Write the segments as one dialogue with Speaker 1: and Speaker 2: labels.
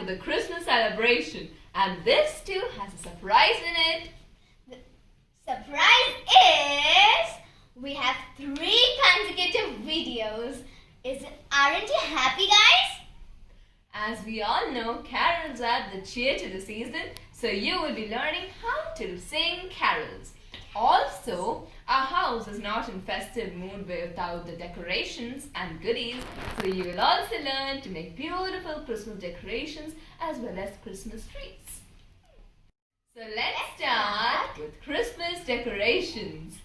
Speaker 1: to the Christmas celebration, and this too has a surprise in it.
Speaker 2: The surprise is we have 3 consecutive videos. Aren't you happy, guys?
Speaker 1: As we all know, carols add the cheer to the season, so you will be learning how to sing carols. Also, our house is not in festive mood without the decorations and goodies, so you will also learn to make beautiful Christmas decorations as well as Christmas trees. So let's start with Christmas decorations.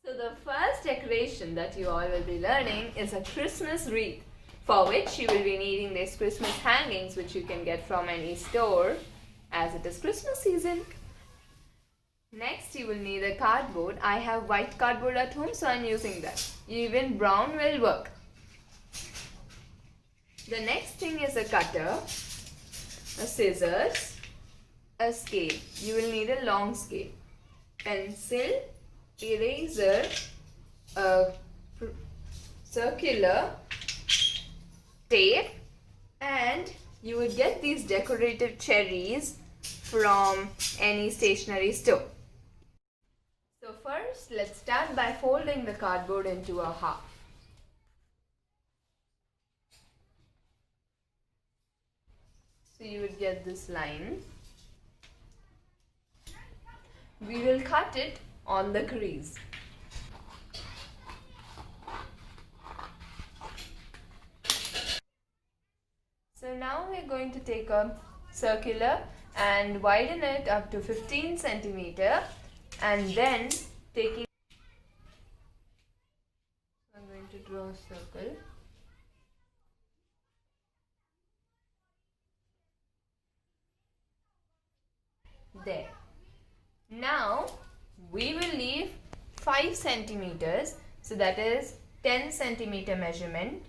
Speaker 1: So the first decoration that you all will be learning is a Christmas wreath, for which you will be needing these Christmas hangings which you can get from any store as it is Christmas season. Next you will need a cardboard. I have white cardboard at home, so I am using that. Even brown will work. The next thing is a cutter, a scissors, a scale. You will need a long scale, pencil, eraser, a circular, tape, and you would get these decorative cherries from any stationery store. So first, let's start by folding the cardboard into a half. So you would get this line. We will cut it on the crease. So now we are going to take a circular and widen it up to 15 centimeter, and then taking, I'm going to draw a circle. There. Now we will leave 5 centimeters, so that is 10 centimeter measurement.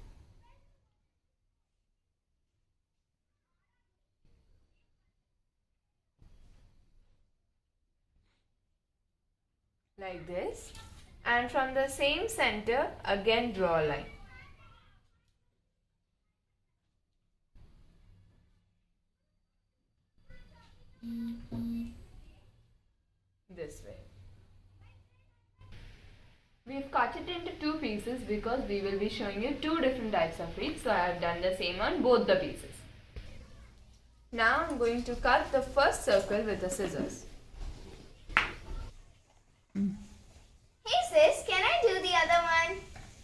Speaker 1: Like this, and from the same center again draw a line. This way. We've cut it into 2 pieces because we will be showing you 2 different types of wreaths, so I have done the same on both the pieces. Now I'm going to cut the first circle with the scissors.
Speaker 2: Hey sis, can I do the other one?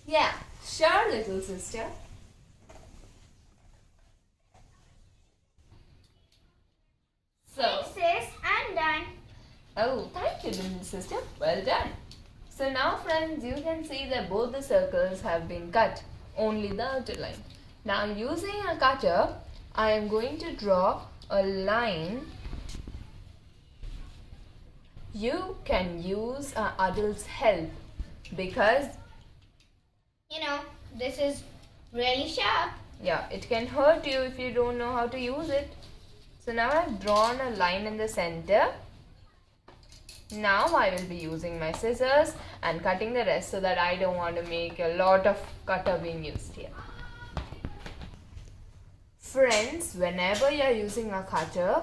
Speaker 1: Yeah, sure, little sister. So,
Speaker 2: Hey sis, I'm done.
Speaker 1: oh, thank you, little sister. Well done. So now friends, you can see that both the circles have been cut, only the outer line. Now using a cutter, I am going to draw a line. You can use an adult's help because,
Speaker 2: this is really sharp.
Speaker 1: yeah, it can hurt you if you don't know how to use it. So now I've drawn a line in the center. Now I will be using my scissors and cutting the rest, so that I don't want to make a lot of cutter being used here. Friends, whenever you are using a cutter,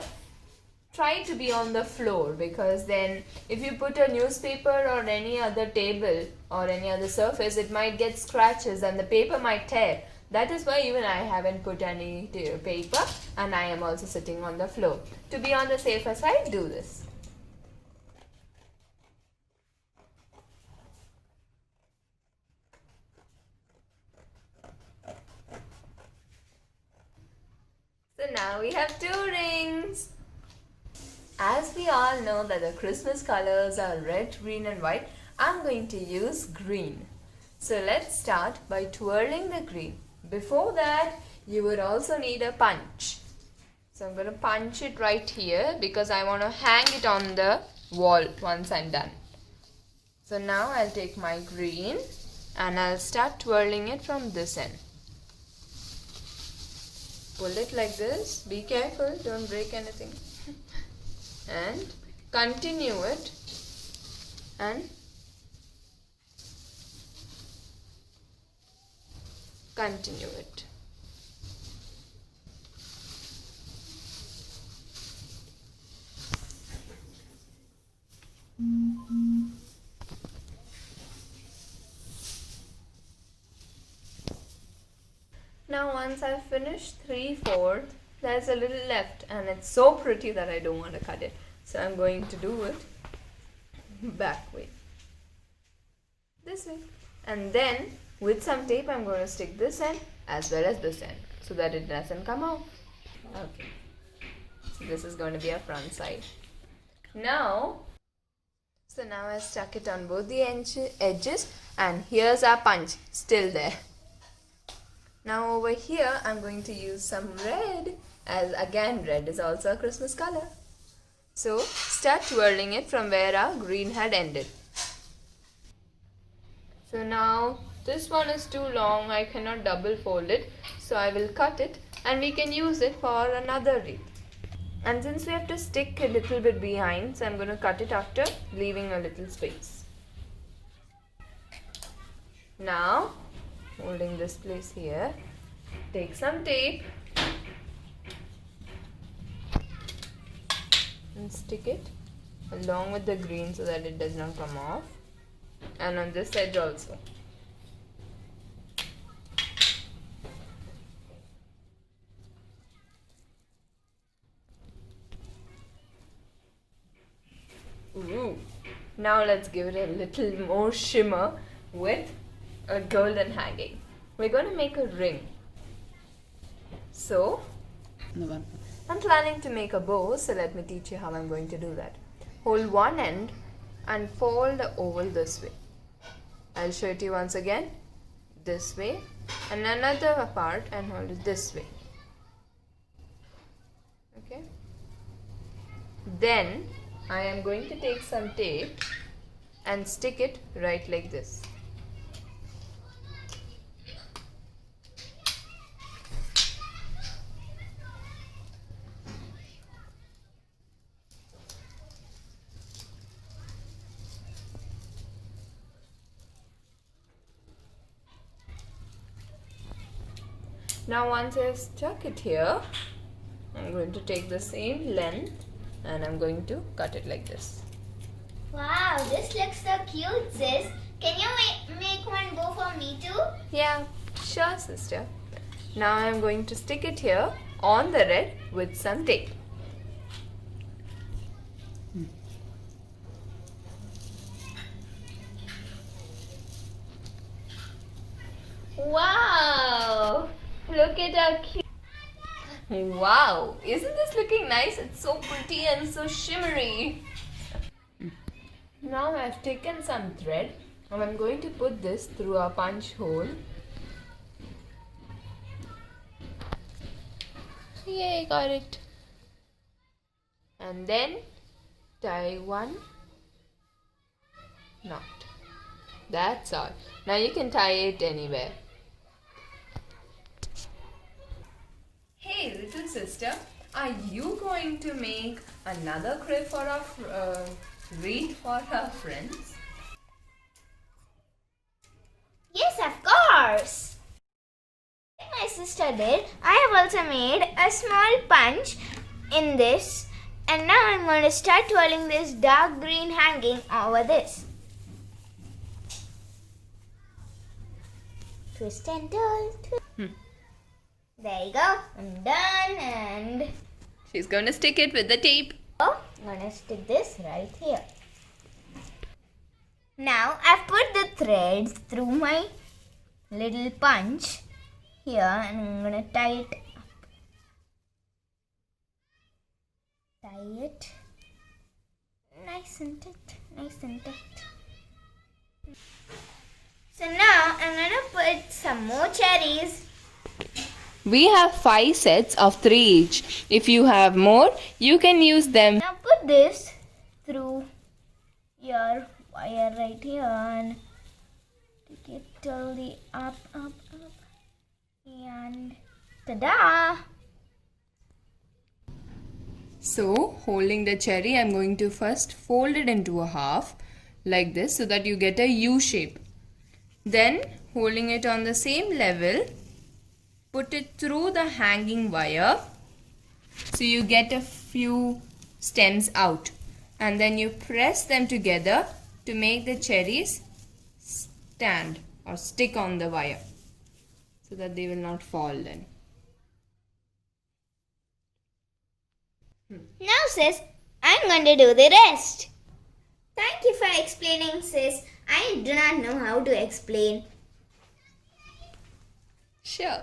Speaker 1: try to be on the floor, because then if you put a newspaper or any other table or any other surface, it might get scratches and the paper might tear. That is why even I haven't put any paper, and I am also sitting on the floor. To be on the safer side, do this. So now we have 2 rings. As we all know that the Christmas colors are red, green and white, I'm going to use green. So let's start by twirling the green. Before that, you would also need a punch. So I'm going to punch it right here because I want to hang it on the wall once I'm done. So now I'll take my green and I'll start twirling it from this end. Pull it like this. Be careful, don't break anything. And continue it and continue it. once I've finished 3/4, there's a little left and it's so pretty that I don't want to cut it. So I'm going to do it back way. This way. And then with some tape I'm going to stick this end as well as this end so that it doesn't come out. Okay. So this is going to be our front side. Now I've stuck it on both the edges and here's our punch still there. Now over here I'm going to use some red, as again red is also a Christmas color. So start twirling it from where our green had ended. So now this one is too long, I cannot double fold it, so I will cut it and we can use it for another wreath. And since we have to stick a little bit behind, so I'm going to cut it after leaving a little space. Now, holding this place here, take some tape and stick it along with the green so that it does not come off, and on this edge also. Ooh. Now let's give it a little more shimmer with a golden hanging. We're going to make a ring. So, I'm planning to make a bow, so let me teach you how I'm going to do that. Hold one end and fold the oval this way. I'll show it to you once again. This way, and another part and hold it this way. Okay. Then I am going to take some tape and stick it right like this. Now once I've stuck it here, I'm going to take the same length and I'm going to cut it like this.
Speaker 2: Wow, this looks so cute, sis. Can you make one bow for me too?
Speaker 1: Yeah, sure, sister. Now I'm going to stick it here on the red with some tape. Wow! Look at how cute. Wow! Isn't this looking nice? It's so pretty and so shimmery. Now I've taken some thread and I'm going to put this through a punch hole. Yay, got it. And then tie one knot. That's all. Now you can tie it anywhere. Hey little sister, are you going to make another crib for our wreath for our friends?
Speaker 2: Yes, of course. Like my sister did, I have also made a small punch in this, and now I'm going to start twirling this dark green hanging over this. Twist and twirl. There you go. I'm done, and
Speaker 1: She's going to stick it with the tape.
Speaker 2: I'm going to stick this right here. Now I've put the threads through my little punch here, and I'm going to tie it up. Tie it nice and tight, nice and tight. So now I'm going to put some more cherries.
Speaker 1: We have 5 sets of 3 each. If you have more, you can use them.
Speaker 2: Now put this through your wire right here and take it till the up, and ta-da!
Speaker 1: So, holding the cherry, I'm going to first fold it into a half like this so that you get a U shape. Then, holding it on the same level, put it through the hanging wire so you get a few stems out, and then you press them together to make the cherries stand or stick on the wire so that they will not fall then.
Speaker 2: Now, sis, I'm going to do the rest. Thank you for explaining, sis. I do not know how to explain.
Speaker 1: Sure.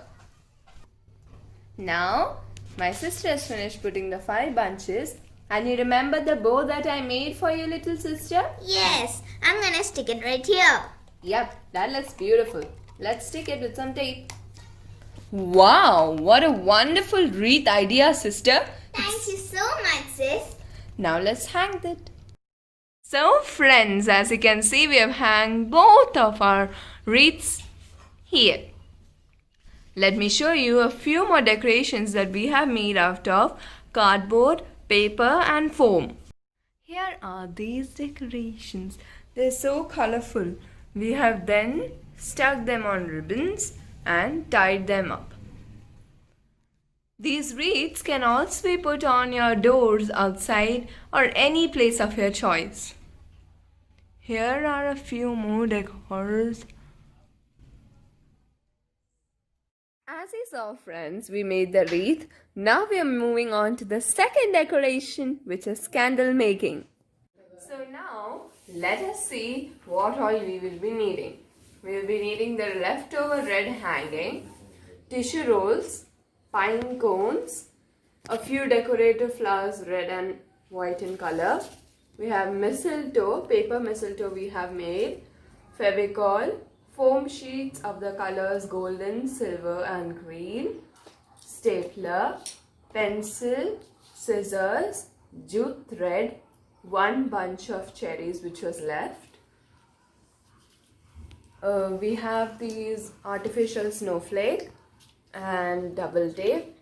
Speaker 1: Now, my sister has finished putting the 5 bunches. And you remember the bow that I made for you, little sister?
Speaker 2: Yes, I'm going to stick it right here.
Speaker 1: Yep, that looks beautiful. Let's stick it with some tape. Wow, what a wonderful wreath idea, sister.
Speaker 2: Thank you so much, sis.
Speaker 1: Now let's hang it. So friends, as you can see, we have hung both of our wreaths here. Let me show you a few more decorations that we have made out of cardboard, paper and foam. Here are these decorations. They're so colorful. We have then stuck them on ribbons and tied them up. These wreaths can also be put on your doors outside or any place of your choice. Here are a few more decors. As you saw, friends, we made the wreath. Now we are moving on to the second decoration, which is candle making. So now let us see what all we will be needing. We will be needing the leftover red hanging, tissue rolls, pine cones, a few decorative flowers red and white in color. We have mistletoe, paper mistletoe we have made, fevicol, foam sheets of the colors golden, silver and green, stapler, pencil, scissors, jute thread, one bunch of cherries which was left. We have these artificial snowflake and double tape.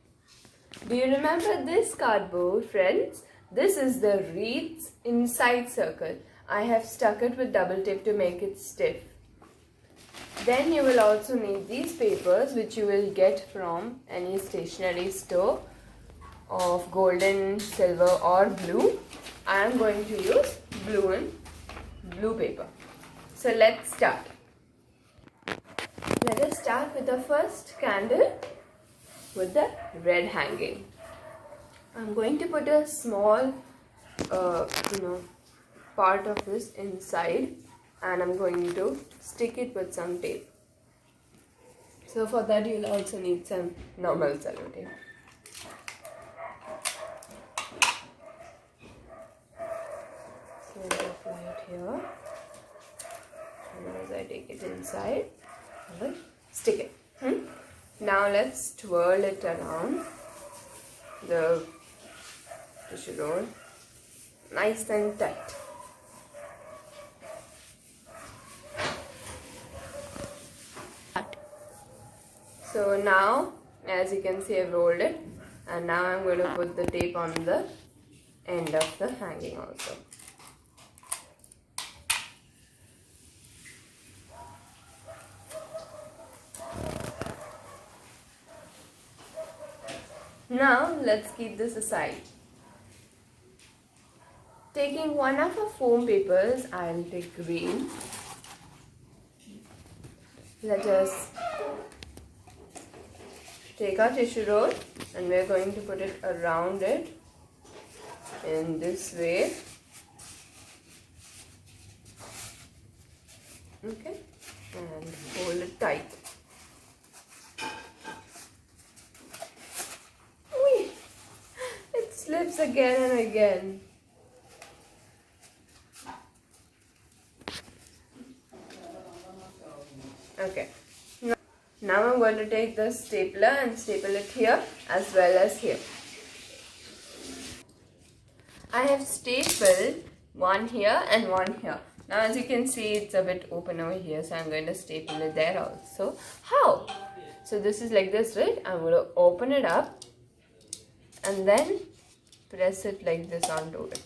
Speaker 1: Do you remember this cardboard, friends? This is the wreaths inside circle. I have stuck it with double tape to make it stiff. Then you will also need these papers which you will get from any stationery store of golden, silver or blue. I am going to use blue paper. So let's start. Let us start with the first candle with the red hanging. I'm going to put a small part of this inside and I'm going to stick it with some tape. So for that you'll also need some normal cello tape. So I'll apply it here. And as I take it inside, I will stick it. Now let's twirl it around the tissue roll nice and tight. So now, as you can see, I've rolled it, and now I'm going to put the tape on the end of the hanging also. Now let's keep this aside. Taking one of our foam papers, I'll take green. Let us take our tissue roll and we're going to put it around it in this way. Okay, and hold it tight. It slips again and again. Okay. Now I'm going to take the stapler and staple it here as well as here. I have stapled one here and one here. Now as you can see, it's a bit open over here, so I'm going to staple it there also. How? So this is like this, right? I'm going to open it up and then press it like this onto it.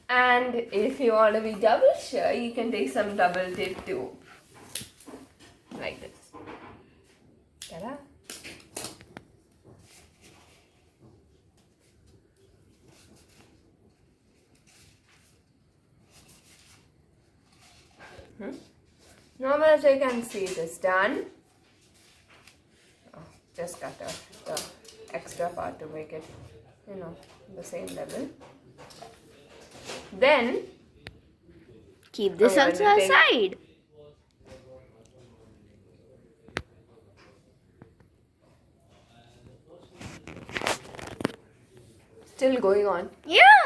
Speaker 1: And if you want to be double sure, you can take some double tape too. Like this. Ta-da! Now as you can see, it is done. just cut off the extra part to make it, the same level. Then
Speaker 2: keep this
Speaker 1: I'm
Speaker 2: also
Speaker 1: going to
Speaker 2: aside.
Speaker 1: Still going on.
Speaker 2: Yeah.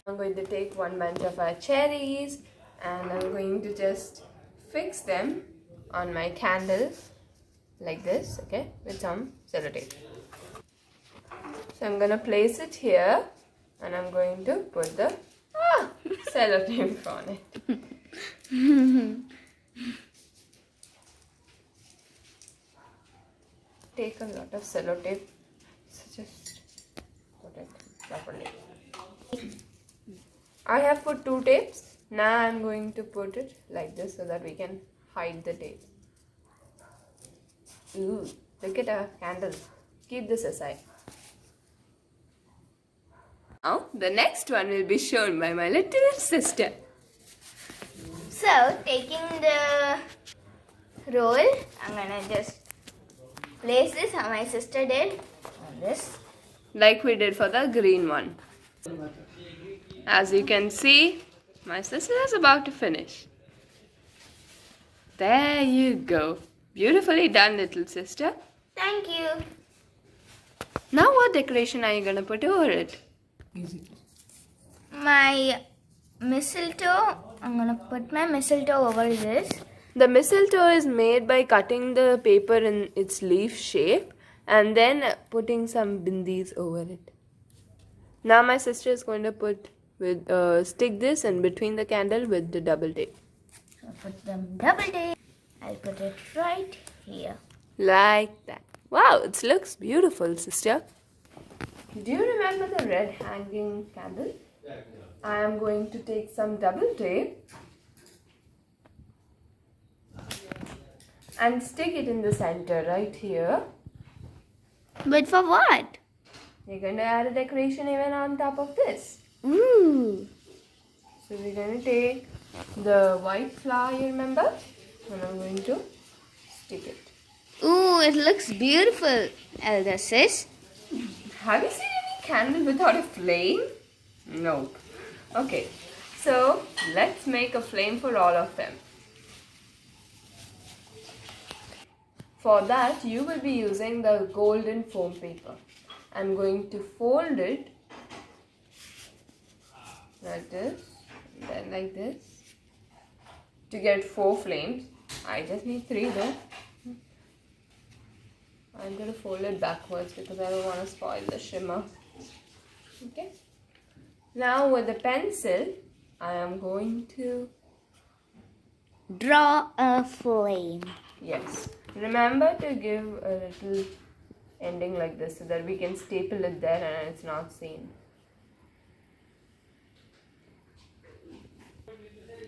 Speaker 1: I'm going to take one bunch of our cherries and I'm going to just fix them on my candle like this, okay, with some sellotape. So I'm going to place it here and I'm going to put the sellotape on it. Take a lot of sellotape, so just put it properly. I have put 2 tapes. Now I'm going to put it like this so that we can hide the tape. Ooh, look at our candle. Keep this aside. Now the next one will be shown by my little sister.
Speaker 2: So, taking the roll, I'm gonna just place this how my sister did on this.
Speaker 1: Like we did for the green one. As you can see, my sister is about to finish. There you go. Beautifully done, little sister.
Speaker 2: Thank you.
Speaker 1: Now what decoration are you going to put over it?
Speaker 2: My mistletoe, I'm gonna put my mistletoe over this.
Speaker 1: The mistletoe is made by cutting the paper in its leaf shape and then putting some bindis over it. Now my sister is going to stick this in between the candle with the double tape.
Speaker 2: So I'll put them double tape. I'll put it right here.
Speaker 1: Like that. Wow, it looks beautiful, sister. Do you remember the red hanging candle? I am going to take some double tape and stick it in the center right here.
Speaker 2: But for what?
Speaker 1: We're going to add a decoration even on top of this.
Speaker 2: Ooh.
Speaker 1: So we're going to take the white flower, you remember? And I'm going to stick it.
Speaker 2: Ooh, it looks beautiful, elder sis.
Speaker 1: Have you seen any candle without a flame? Nope. Okay, so let's make a flame for all of them. For that, you will be using the golden foam paper. I'm going to fold it like this, and then like this, to get 4 flames. I just need 3 though. I'm going to fold it backwards because I don't want to spoil the shimmer. Okay. Now with the pencil, I am going to
Speaker 2: Draw a flame.
Speaker 1: Yes. Remember to give a little ending like this so that we can staple it there and it's not seen.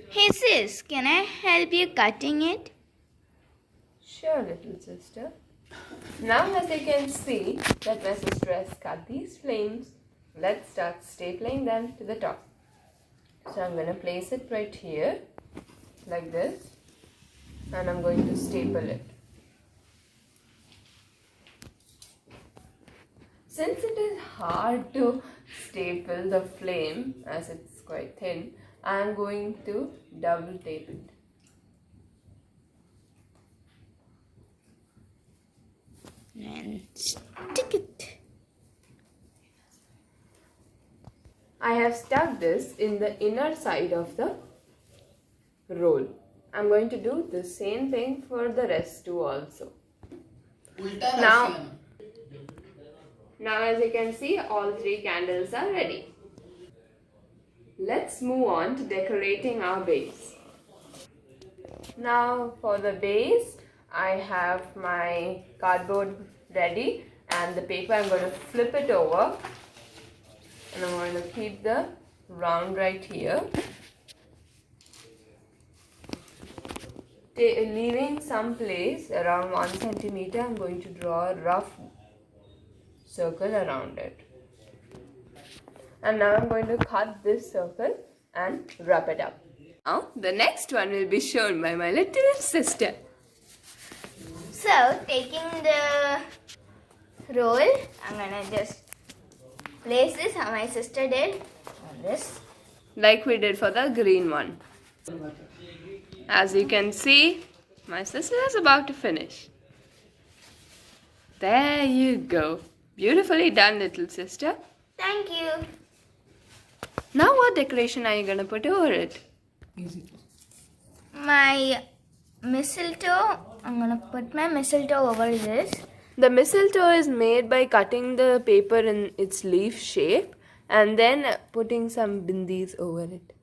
Speaker 2: Hey sis, can I help you cutting it?
Speaker 1: Sure, little sister. Now as you can see that my sister has cut these flames, let's start stapling them to the top. So I'm going to place it right here like this and I'm going to staple it. Since it is hard to staple the flame as it's quite thin, I am going to double tape it.
Speaker 2: And stick it.
Speaker 1: I have stuck this in the inner side of the roll. I'm going to do the same thing for the rest too also. Now as you can see, all 3 candles are ready. Let's move on to decorating our base. Now for the base, I have my cardboard ready and the paper. I'm going to flip it over and I'm going to keep the round right here, leaving some place around 1 centimeter. I'm going to draw a rough circle around it, and now I'm going to cut this circle and wrap it up. Now the next one will be shown by my little sister.
Speaker 2: So, taking the roll, I'm gonna just place this how my sister did on this.
Speaker 1: Like we did for the green one. As you can see, my sister is about to finish. There you go. Beautifully done, little sister.
Speaker 2: Thank you.
Speaker 1: Now what decoration are you gonna put over it?
Speaker 2: My mistletoe, I'm gonna put my mistletoe over this.
Speaker 1: The mistletoe is made by cutting the paper in its leaf shape and then putting some bindis over it.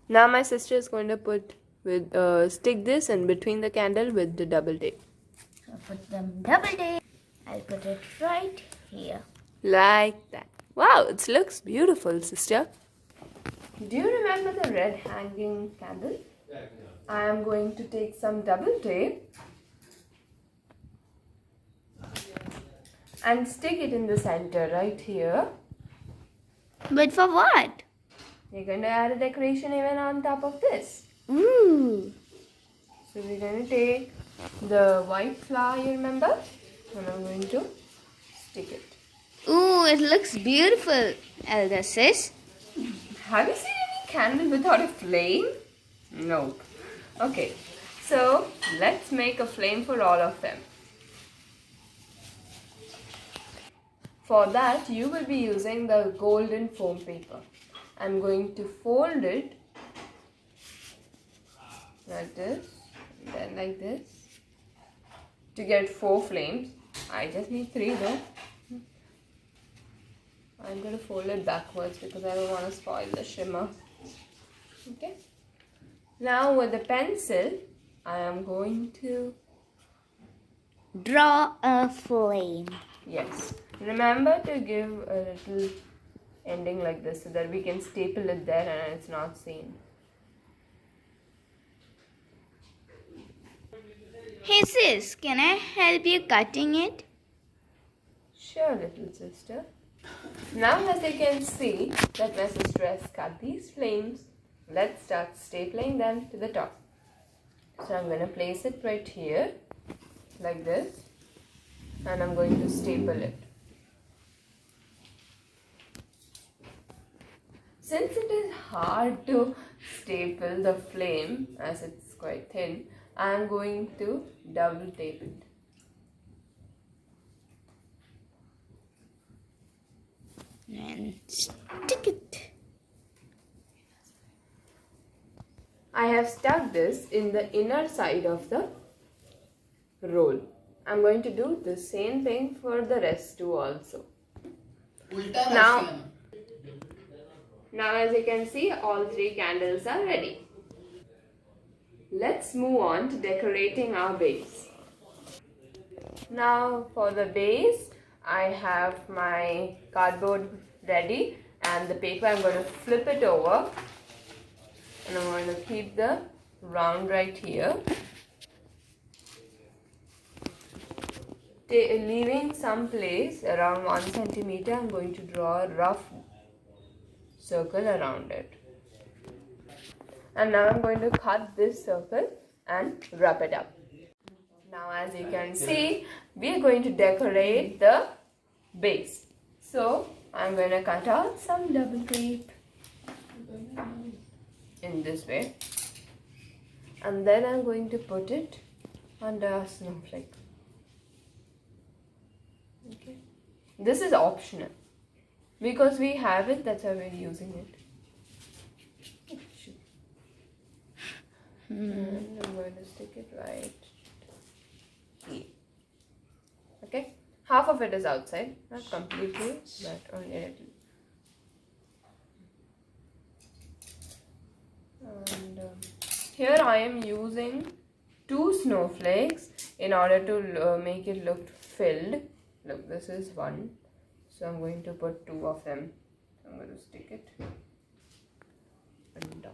Speaker 1: Now my sister is going to stick this in between the candle with the double tape.
Speaker 2: I'll put them double tape. I'll put it right here.
Speaker 1: Like that. Wow, it looks beautiful, sister. Do you remember the red hanging candle? I am going to take some double tape and stick it in the center right here.
Speaker 2: But for what?
Speaker 1: We're going to add a decoration even on top of this.
Speaker 2: Ooh.
Speaker 1: So we're going to take the white flower, you remember? And I'm going to stick it.
Speaker 2: Ooh, it looks beautiful, Elder Sis.
Speaker 1: Have you seen any candle without a flame? No. Okay, so let's make a flame for all of them. For that, you will be using the golden foam paper. I'm going to fold it like this, and then like this, to get 4 flames. I just need 3 though. I'm going to fold it backwards because I don't want to spoil the shimmer. Okay. Now with the pencil, I am going to
Speaker 2: Draw a flame.
Speaker 1: Yes. Remember to give a little ending like this so that we can staple it there and it's not seen.
Speaker 2: Hey sis, can I help you cutting it?
Speaker 1: Sure, little sister. Now as you can see that my sister has cut these flames, let's start stapling them to the top. So I'm going to place it right here like this and I'm going to staple it. Since it is hard to staple the flame as it's quite thin, I am going to double tape it.
Speaker 2: And stick it.
Speaker 1: I have stuck this in the inner side of the roll. I'm going to do the same thing for the rest too also. Now as you can see, all 3 candles are ready. Let's move on to decorating our base. Now for the base, I have my cardboard ready and the paper. I'm going to flip it over and I'm going to keep the round right here, leaving some place around 1 centimeter. I'm going to draw a rough circle around it, and now I'm going to cut this circle and wrap it up. Now as you can see, we are going to decorate the base. So I'm going to cut out some double tape in this way, and then I'm going to put it under a snowflake. Okay, this is optional because we have it, that's why we're using it. And I'm going to stick it right here. Okay, half of it is outside, not completely, but only a little. And here I am using 2 snowflakes in order to make it look filled. Look, this is 1, so I'm going to put 2 of them. I'm going to stick it and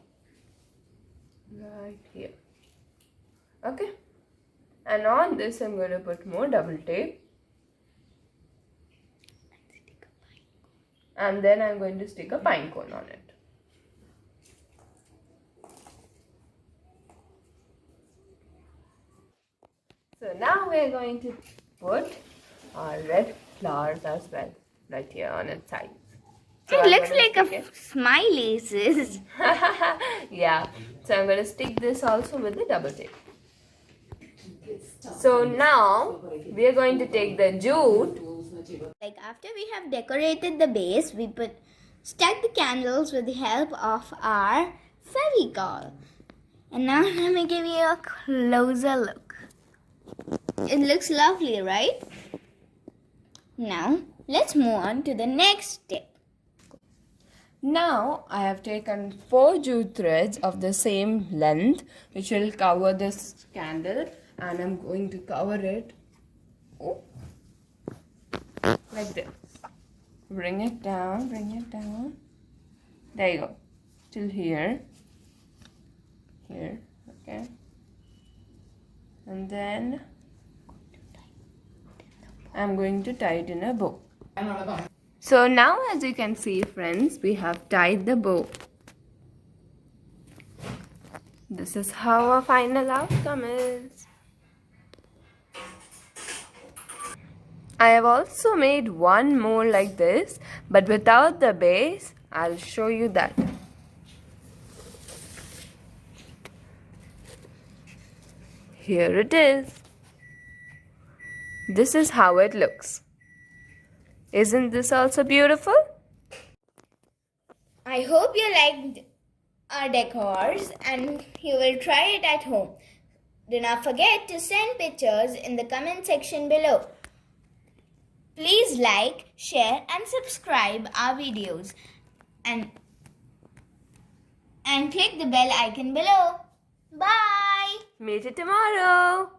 Speaker 1: right here. Okay, and on this I'm going to put more double tape, and then I'm going to stick a pine cone on it. So now we're going to put our red flowers as well, right here on its sides. So
Speaker 2: It
Speaker 1: I'm
Speaker 2: looks
Speaker 1: gonna
Speaker 2: like
Speaker 1: stick
Speaker 2: a smiley, sis.
Speaker 1: yeah, so I'm going to stick this also with the double tape. So now we are going to take the jute.
Speaker 2: Like after we have decorated the base, we stuck the candles with the help of our Fevicol. And now let me give you a closer look. It looks lovely, right? Now let's move on to the next step.
Speaker 1: Now I have taken 4 jute threads of the same length which will cover this candle, and I'm going to cover it like this. Bring it down, there you go, till here, okay, and then I'm going to tie it in a bow. So now, as you can see, friends, we have tied the bow. This is how our final outcome is. I have also made one more like this, but without the base. I'll show you that. Here it is. This is how it looks. Isn't this also beautiful?
Speaker 2: I hope you liked our decors and you will try it at home. Do not forget to send pictures in the comment section below. Please like, share and subscribe our videos and click the bell icon below. Bye!
Speaker 1: Meet you tomorrow.